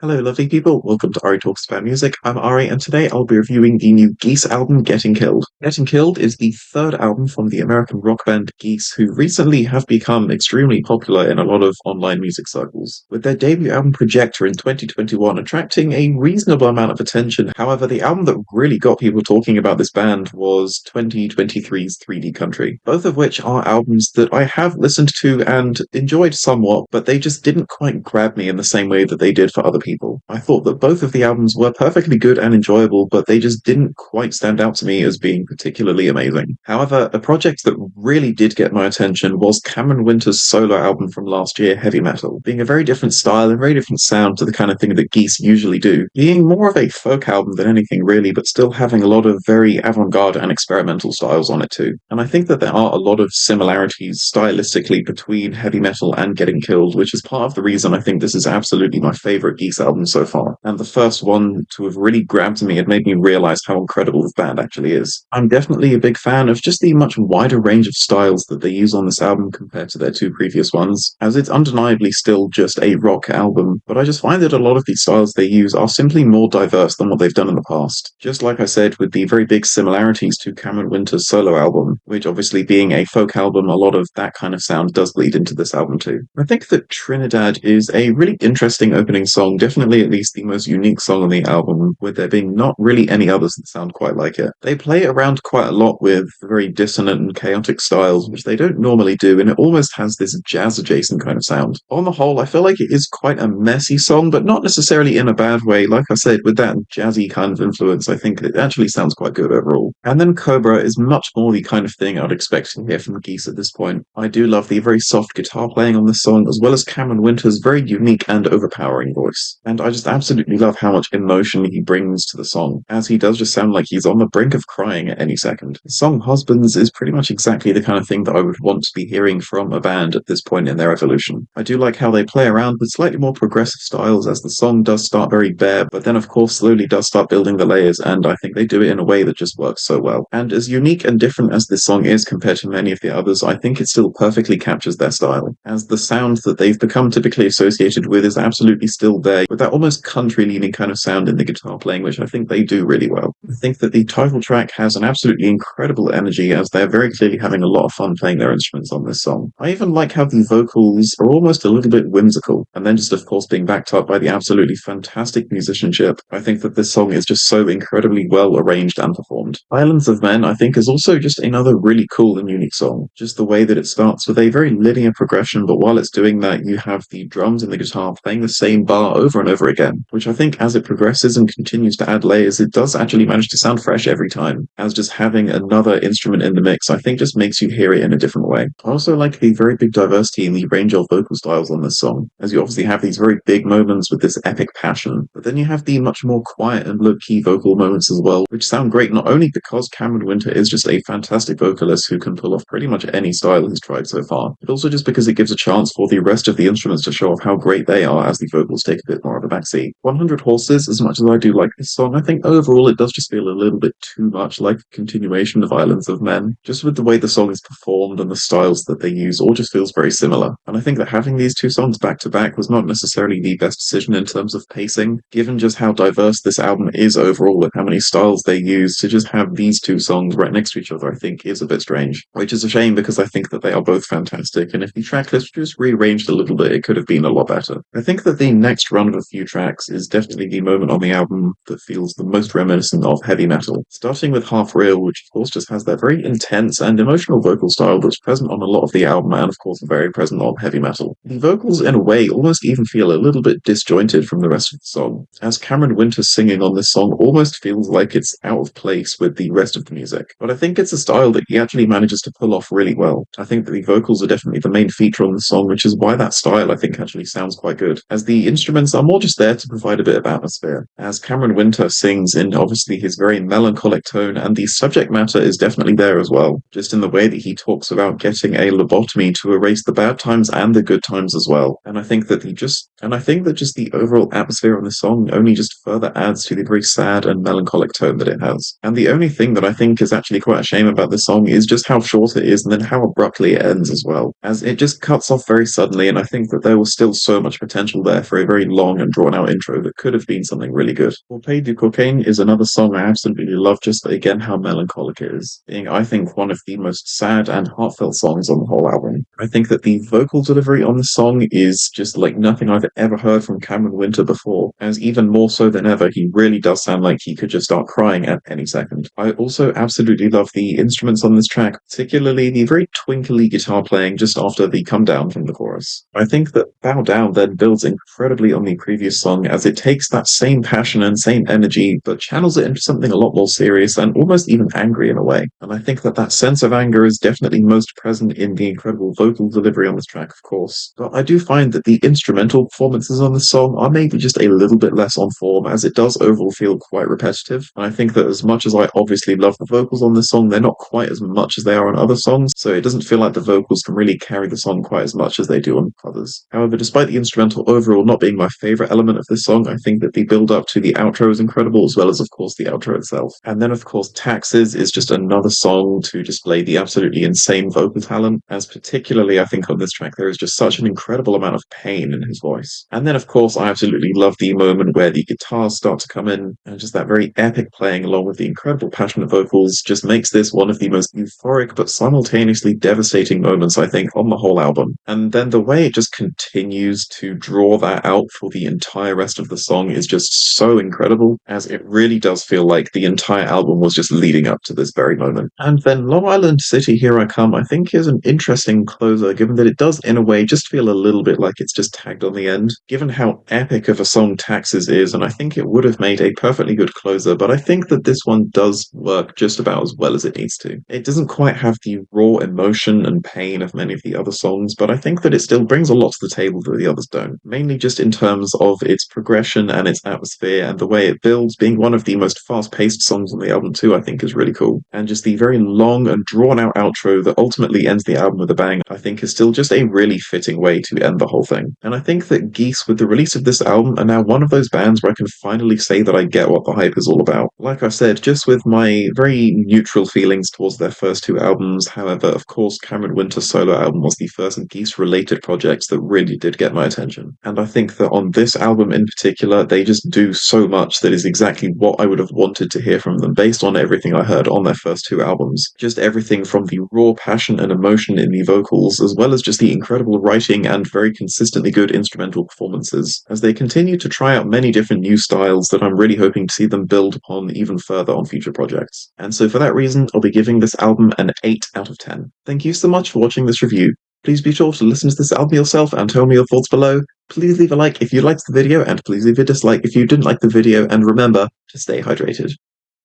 Hello, lovely people. Welcome to Ari Talks About Music. I'm Ari, and today I'll be reviewing the new Geese album, Getting Killed. Getting Killed is the third album from the American rock band Geese, who recently have become extremely popular in a lot of online music circles, with their debut album Projector in 2021 attracting a reasonable amount of attention. However, the album that really got people talking about this band was 2023's 3D Country, both of which are albums that I have listened to and enjoyed somewhat, but they just didn't quite grab me in the same way that they did for other people. I thought that both of the albums were perfectly good and enjoyable, but they just didn't quite stand out to me as being particularly amazing. However, a project that really did get my attention was Cameron Winter's solo album from last year, Heavy Metal, being a very different style and very different sound to the kind of thing that Geese usually do, being more of a folk album than anything really, but still having a lot of very avant-garde and experimental styles on it too. And I think that there are a lot of similarities stylistically between Heavy Metal and Getting Killed, which is part of the reason I think this is absolutely my favorite Geese album so far, and the first one to have really grabbed me and made me realize how incredible this band actually is. I'm definitely a big fan of just the much wider range of styles that they use on this album compared to their two previous ones, as it's undeniably still just a rock album, but I just find that a lot of these styles they use are simply more diverse than what they've done in the past. Just like I said, with the very big similarities to Cameron Winter's solo album, which obviously being a folk album, a lot of that kind of sound does bleed into this album too. I think that Trinidad is a really interesting opening song, definitely at least the most unique song on the album, with there being not really any others that sound quite like it. They play around quite a lot with very dissonant and chaotic styles, which they don't normally do, and it almost has this jazz-adjacent kind of sound. On the whole, I feel like it is quite a messy song, but not necessarily in a bad way. Like I said, with that jazzy kind of influence, I think it actually sounds quite good overall. And then Cobra is much more the kind of thing I'd expect to hear from Geese at this point. I do love the very soft guitar playing on this song, as well as Cameron Winter's very unique and overpowering voice. And I just absolutely love how much emotion he brings to the song, as he does just sound like he's on the brink of crying at any second. The song Husbands is pretty much exactly the kind of thing that I would want to be hearing from a band at this point in their evolution. I do like how they play around with slightly more progressive styles, as the song does start very bare, but then of course slowly does start building the layers, and I think they do it in a way that just works so well. And as unique and different as this song is compared to many of the others, I think it still perfectly captures their style, as the sound that they've become typically associated with is absolutely still there, with that almost country-leaning kind of sound in the guitar playing, which I think they do really well. I think that the title track has an absolutely incredible energy, as they're very clearly having a lot of fun playing their instruments on this song. I even like how the vocals are almost a little bit whimsical, and then just of course being backed up by the absolutely fantastic musicianship. I think that this song is just so incredibly well arranged and performed. Islands of Men, I think, is also just another really cool and unique song. Just the way that it starts with a very linear progression, but while it's doing that, you have the drums and the guitar playing the same bar over and over again, which I think as it progresses and continues to add layers, it does actually manage to sound fresh every time, as just having another instrument in the mix, I think, just makes you hear it in a different way. I also like the very big diversity in the range of vocal styles on this song, as you obviously have these very big moments with this epic passion, but then you have the much more quiet and low-key vocal moments as well, which sound great not only because Cameron Winter is just a fantastic vocalist who can pull off pretty much any style he's tried so far, but also just because it gives a chance for the rest of the instruments to show off how great they are as the vocals take a bit more of a backseat. 100 Horses, as much as I do like this song, I think overall it does just feel a little bit too much like a continuation of Islands of Men, just with the way the song is performed and the styles that they use all just feels very similar. And I think that having these two songs back to back was not necessarily the best decision in terms of pacing, given just how diverse this album is overall and how many styles they use. To just have these two songs right next to each other I think is a bit strange, which is a shame because I think that they are both fantastic, and if the track list was just rearranged a little bit it could have been a lot better. I think that the next run of a few tracks is definitely the moment on the album that feels the most reminiscent of Heavy Metal, starting with Half Real, which of course just has that very intense and emotional vocal style that's present on a lot of the album and of course very present on Heavy Metal. The vocals in a way almost even feel a little bit disjointed from the rest of the song, as Cameron Winter singing on this song almost feels like it's out of place with the rest of the music, but I think it's a style that he actually manages to pull off really well. I think that the vocals are definitely the main feature on the song, which is why that style I think actually sounds quite good, as the instruments are more just there to provide a bit of atmosphere, as Cameron Winter sings in obviously his very melancholic tone, and the subject matter is definitely there as well, just in the way that he talks about getting a lobotomy to erase the bad times and the good times as well. And I think that just the overall atmosphere on the song only just further adds to the very sad and melancholic tone that it has. And the only thing that I think is actually quite a shame about this song is just how short it is and then how abruptly it ends as well, as it just cuts off very suddenly, and I think that there was still so much potential there for a very long long and drawn out intro that could have been something really good. Pour du Cocaine is another song I absolutely love, just again how melancholic it is, being I think one of the most sad and heartfelt songs on the whole album. I think that the vocal delivery on the song is just like nothing I've ever heard from Cameron Winter before, as even more so than ever, he really does sound like he could just start crying at any second. I also absolutely love the instruments on this track, particularly the very twinkly guitar playing just after the come down from the chorus. I think that Bow Down then builds incredibly on the previous song as it takes that same passion and same energy, but channels it into something a lot more serious and almost even angry in a way. And I think that that sense of anger is definitely most present in the incredible vocal delivery on this track, of course. But I do find that the instrumental performances on this song are maybe just a little bit less on form, as it does overall feel quite repetitive. And I think that as much as I obviously love the vocals on this song, they're not quite as much as they are on other songs, so it doesn't feel like the vocals can really carry the song quite as much as they do on others. However, despite the instrumental overall not being my favourite element of this song, I think that the build up to the outro is incredible, as well as, of course, the outro itself. And then, of course, Taxes is just another song to display the absolutely insane vocal talent, as particularly I think on this track there is just such an incredible amount of pain in his voice. And then, of course, I absolutely love the moment where the guitars start to come in, and just that very epic playing along with the incredible passionate vocals just makes this one of the most euphoric but simultaneously devastating moments, I think, on the whole album. And then the way it just continues to draw that out for the entire rest of the song is just so incredible, as it really does feel like the entire album was just leading up to this very moment. And then Long Island City, Here I Come, I think is an interesting closer, given that it does, in a way, just feel a little bit like it's just tagged on the end, given how epic of a song Taxes is, and I think it would have made a perfectly good closer, but I think that this one does work just about as well as it needs to. It doesn't quite have the raw emotion and pain of many of the other songs, but I think that it still brings a lot to the table that the others don't, mainly just in terms of its progression and its atmosphere, and the way it builds. Being one of the most fast-paced songs on the album too, I think is really cool. And just the very long and drawn-out outro that ultimately ends the album with a bang, I think is still just a really fitting way to end the whole thing. And I think that Geese, with the release of this album, are now one of those bands where I can finally say that I get what the hype is all about. Like I said, just with my very neutral feelings towards their first two albums, however, of course, Cameron Winter's solo album was the first Geese-related project that really did get my attention. And I think that on this album in particular, they just do so much that is exactly what I would have wanted to hear from them based on everything I heard on their first two albums. Just everything from the raw passion and emotion in the vocals, as well as just the incredible writing and very consistently good instrumental performances, as they continue to try out many different new styles that I'm really hoping to see them build upon even further on future projects. And so for that reason, I'll be giving this album an 8 out of 10. Thank you so much for watching this review. Please be sure to listen to this album yourself and tell me your thoughts below. Please leave a like if you liked the video, and please leave a dislike if you didn't like the video, and remember to stay hydrated.